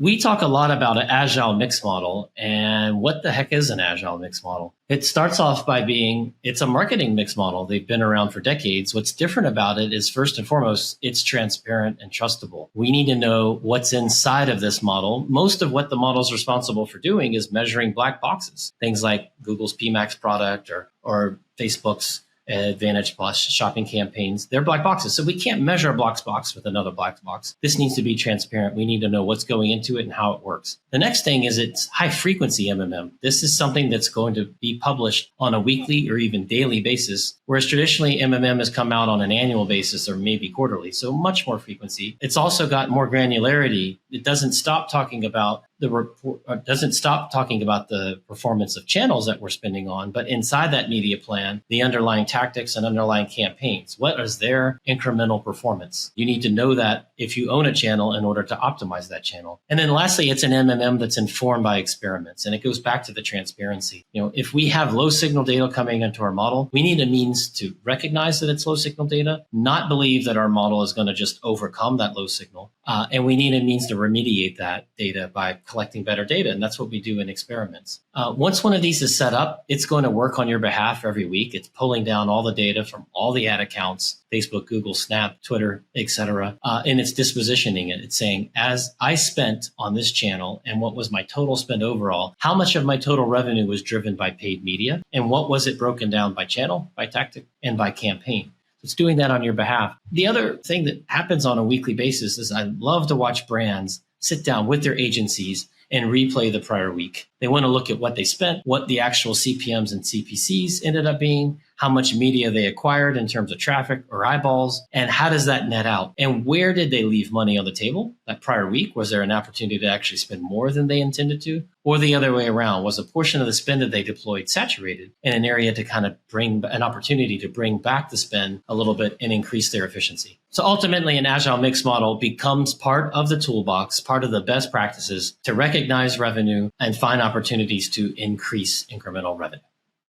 we talk a lot about an Agile mix model. And what the heck is an Agile mix model? It starts off by being, it's a marketing mix model. They've been around for decades. What's different about it is, first and foremost, it's transparent and trustable. We need to know what's inside of this model. Most of what the model is responsible for doing is measuring black boxes, things like Google's PMax product or Facebook's Advantage Plus shopping campaigns. They're black boxes. So we can't measure a black box with another black box. This needs to be transparent. We need to know what's going into it and how it works. The next thing is it's high frequency MMM. This is something that's going to be published on a weekly or even daily basis, whereas traditionally MMM has come out on an annual basis or maybe quarterly. So much more frequency. It's also got more granularity. It doesn't stop talking about the performance of channels that we're spending on, but inside that media plan, the underlying tactics and underlying campaigns. What is their incremental performance? You need to know that if you own a channel in order to optimize that channel. And then lastly, it's an MMM that's informed by experiments. And it goes back to the transparency. If we have low signal data coming into our model, we need a means to recognize that it's low signal data, not believe that our model is going to just overcome that low signal. And we need a means to remediate that data by collecting better data. And that's what we do in experiments. Once one of these is set up, it's going to work on your behalf every week. It's pulling down all the data from all the ad accounts, Facebook, Google, Snap, Twitter, etc. And it's dispositioning it. It's saying, as I spent on this channel and what was my total spend overall, how much of my total revenue was driven by paid media? And what was it broken down by channel, by tactic, and by campaign? It's doing that on your behalf. The other thing that happens on a weekly basis is I love to watch brands sit down with their agencies and replay the prior week. They want to look at what they spent, what the actual CPMs and CPCs ended up being, how much media they acquired in terms of traffic or eyeballs, and how does that net out? And where did they leave money on the table that prior week? Was there an opportunity to actually spend more than they intended to? Or the other way around, was a portion of the spend that they deployed saturated in an area to kind of bring an opportunity to bring back the spend a little bit and increase their efficiency? So ultimately, an Agile mix model becomes part of the toolbox, part of the best practices to recognize revenue and find opportunities to increase incremental revenue.